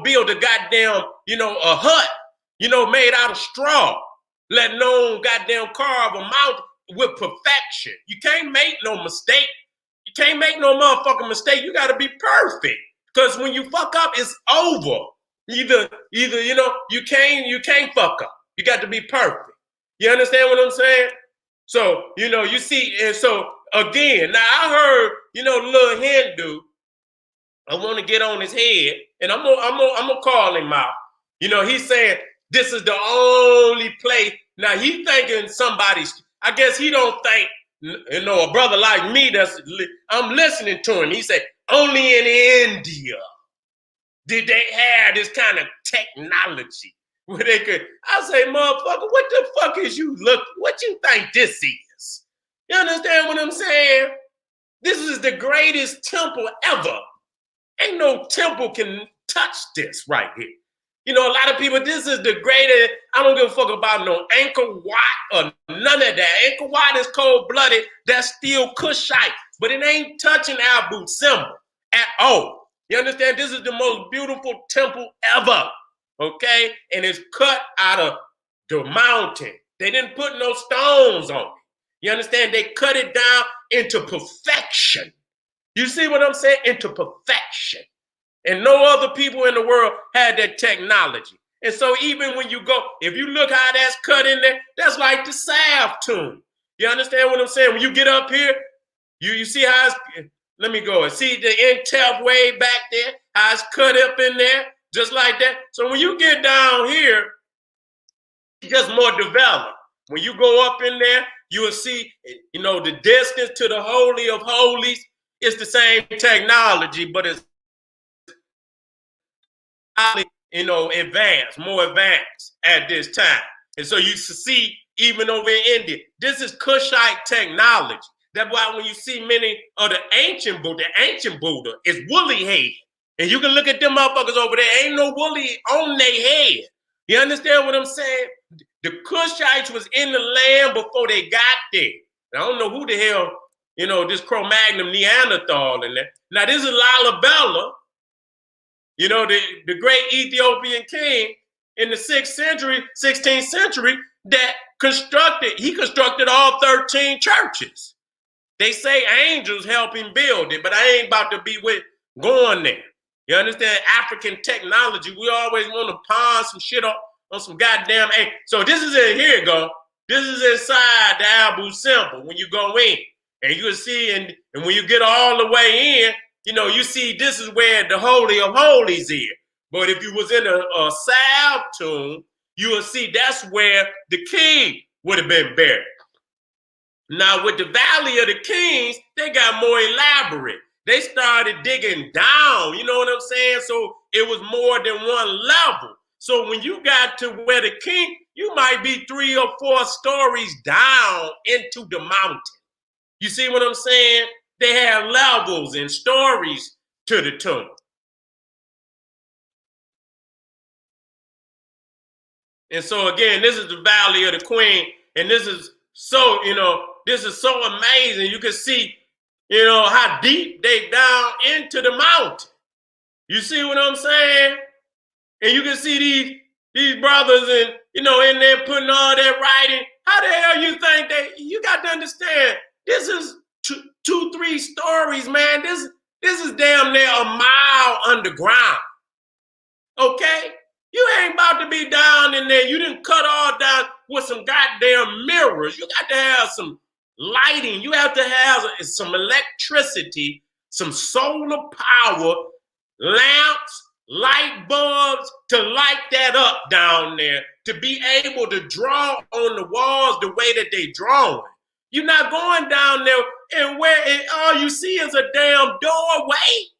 build a goddamn, a hut, made out of straw. Let alone goddamn carve a mountain with perfection. You can't make no mistake. You can't make no motherfucking mistake. You got to be perfect. Because when you fuck up, it's over. Either you can't fuck up. You got to be perfect. You understand what I'm saying? So, you see, and so again, now I heard, little Hindu, I want to get on his head, and I'm gonna call him out. He's saying this is the only place. Now he thinking somebody's. I guess he don't think. A brother like me. I'm listening to him. He said only in India did they have this kind of technology where they could. I say, motherfucker, what the fuck is you look? What you think this is? You understand what I'm saying? This is the greatest temple ever. Ain't no temple can touch this right here. A lot of people, this is the greatest. I don't give a fuck about no Angkor Wat or none of that. Angkor Wat is cold-blooded. That's still Kushite. But it ain't touching Abu Simbel at all. You understand? This is the most beautiful temple ever. Okay? And it's cut out of the mountain. They didn't put no stones on it. You understand? They cut it down into perfection. You see what I'm saying? Into perfection. And no other people in the world had that technology. And so even when you go, if you look how that's cut in there, that's like the salve tomb. You understand what I'm saying? When you get up here, you see how it's, let me go. See the intel way back there, how it's cut up in there, just like that. So when you get down here, it's just more developed. When you go up in there, you will see, the distance to the Holy of Holies. It's the same technology, but it's more advanced at this time. And so you see, even over in India, this is Kushite technology. That's why when you see many of the ancient Buddha is woolly head. And you can look at them motherfuckers over there, ain't no woolly on their head. You understand what I'm saying? The Kushites was in the land before they got there. I don't know who the hell, this Cro-Magnon Neanderthal in there. Now, this is Lalibela, the great Ethiopian king in the 16th century that constructed all 13 churches. They say angels help him build it, but I ain't about to be going there. You understand? African technology, we always want to pawn some shit on some goddamn angels. So this is it. Here you go. This is inside the Abu Simbel when you go in. And you will see, and when you get all the way in, you see this is where the Holy of Holies is. But if you was in a salve tomb, you will see that's where the king would have been buried. Now, with the Valley of the Kings, they got more elaborate. They started digging down, you know what I'm saying? So it was more than one level. So when you got to where the king, you might be 3 or 4 stories down into the mountain. You see what I'm saying? They have levels and stories to the tomb. And so again, this is the Valley of the Queen, and this is so, this is so amazing. You can see, how deep they down into the mountain. You see what I'm saying? And you can see these brothers and, in there putting all that writing. How the hell you think you got to understand, this is two, 3 stories, man. This is damn near a mile underground. Okay? You ain't about to be down in there. You didn't cut all down with some goddamn mirrors. You got to have some lighting. You have to have some electricity, some solar power, lamps, light bulbs to light that up down there, to be able to draw on the walls the way that they draw. You're not going down there and where all you see is a damn doorway.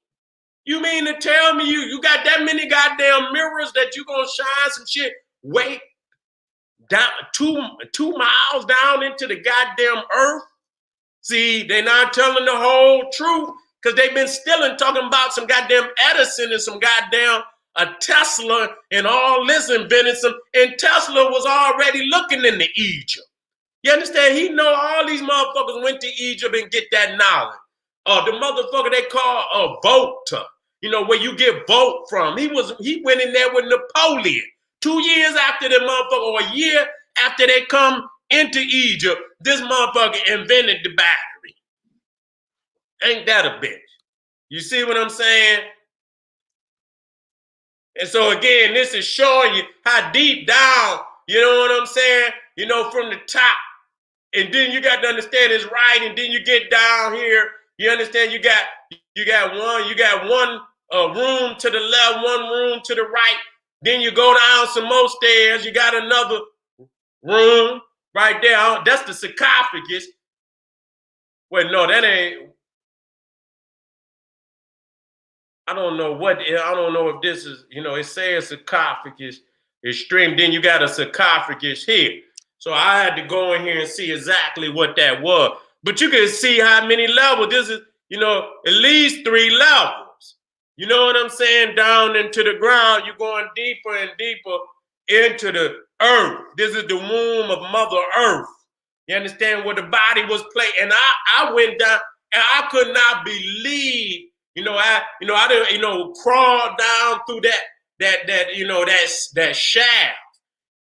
You mean to tell me you got that many goddamn mirrors that you gonna shine some shit way down 2 miles down into the goddamn earth? See, they're not telling the whole truth because they've been stealing, talking about some goddamn Edison and some goddamn Tesla and all this invented some, and Tesla was already looking into Egypt. You understand? He know all these motherfuckers went to Egypt and get that knowledge. The motherfucker they call a voter. You know, where you get vote from. He went in there with Napoleon. 2 years after the motherfucker, or a year after they come into Egypt, this motherfucker invented the battery. Ain't that a bitch? You see what I'm saying? And so again, this is showing you how deep down, you know what I'm saying? You know, from the top. And then you got to understand it's right. And then you get down here, you understand you got one room to the left, one room to the right. Then you go down some more stairs. You got another room right there. That's the sarcophagus. Wait, no, that ain't. I don't know if this is, you know, it says sarcophagus extreme. Then you got a sarcophagus here. So I had to go in here and see exactly what that was. But you can see how many levels. This is, you know, at least 3 levels. You know what I'm saying? Down into the ground, you're going deeper and deeper into the earth. This is the womb of Mother Earth. You understand, where the body was placed. And I went down and I could not believe, I didn't, crawl down through that shaft.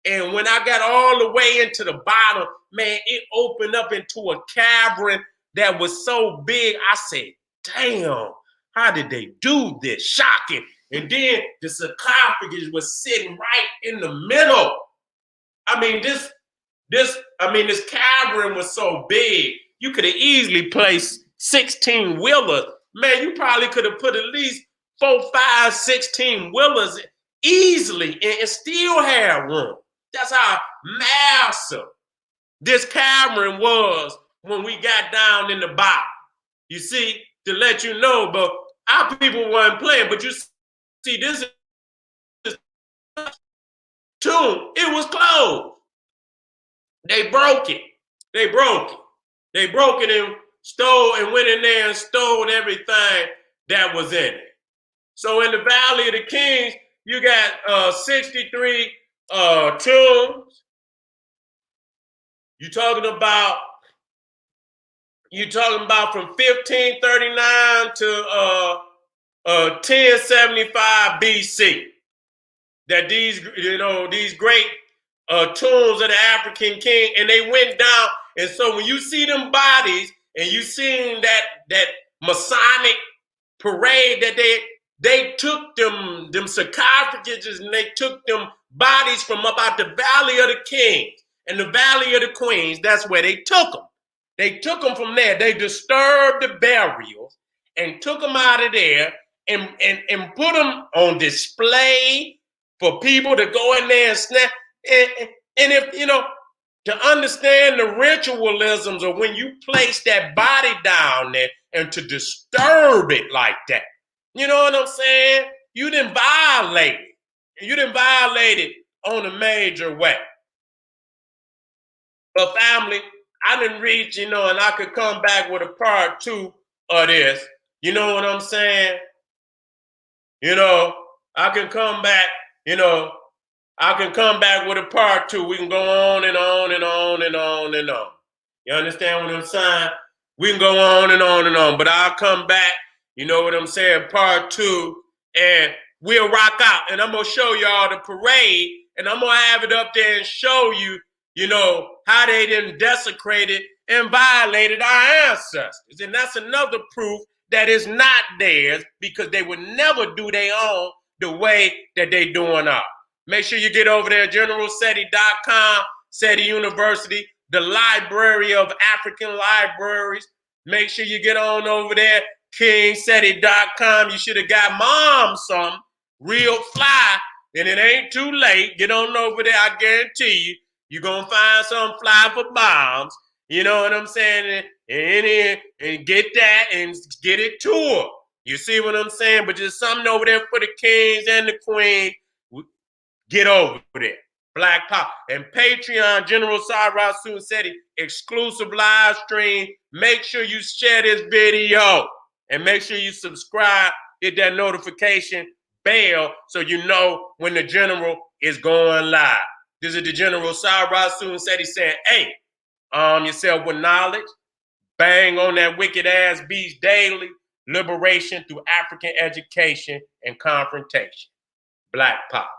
And when I got all the way into the bottom, man, it opened up into a cavern that was so big. I said, damn, how did they do this? Shocking. And then the sarcophagus was sitting right in the middle. I mean, this cavern was so big, you could have easily placed 16 wheelers. Man, you probably could have put at least 4, 5, 16 wheelers easily and still have room. That's how massive this cavern was when we got down in the bottom. You see, to let you know, but our people weren't playing. But you see, this is tomb. It was closed. They broke it. They broke it and stole and went in there and stole everything that was in it. So in the Valley of the Kings, you got 63 tombs. You're talking about from 1539 to 1075 BC. That these great tombs of the African king, and they went down. And so when you see them bodies and you seen that Masonic parade, that they took them sarcophaguses and they took them bodies from up out the Valley of the Kings and the Valley of the Queens. That's where they took them. They took them from there. They disturbed the burials and took them out of there and put them on display for people to go in there and snap. And if, to understand the ritualisms of when you place that body down there and to disturb it like that, you know what I'm saying? You didn't violate it. You didn't violate it on a major way. But family, I didn't reach, and I could come back with a part 2 of this. You know what I'm saying? I can come back, I can come back with a part 2. We can go on and on and on and on and on. You understand what I'm saying? We can go on and on and on, but I'll come back, you know what I'm saying, part 2, and we'll rock out. And I'm going to show y'all the parade, and I'm going to have it up there and show you, how they done desecrated and violated our ancestors. And that's another proof that is not theirs, because they would never do their own the way that they doing ours. Make sure you get over there, generalseti.com, Seti University, the Library of African Libraries. Make sure you get on over there, kingseti.com. You should have got mom some real fly, and it ain't too late. Get on over there. I guarantee you, you're going to find some fly for bombs. You know what I'm saying? And get that and get it to her. You see what I'm saying? But just something over there for the kings and the queen. Get over there. Black Pop. And Patreon, General Sara Seti, exclusive live stream. Make sure you share this video. And make sure you subscribe. Hit that notification bell so you know when the General is going live. This is the General Sara Seti saying, hey, arm yourself with knowledge. Bang on that wicked ass beast daily. Liberation through African education and confrontation. Black Pop.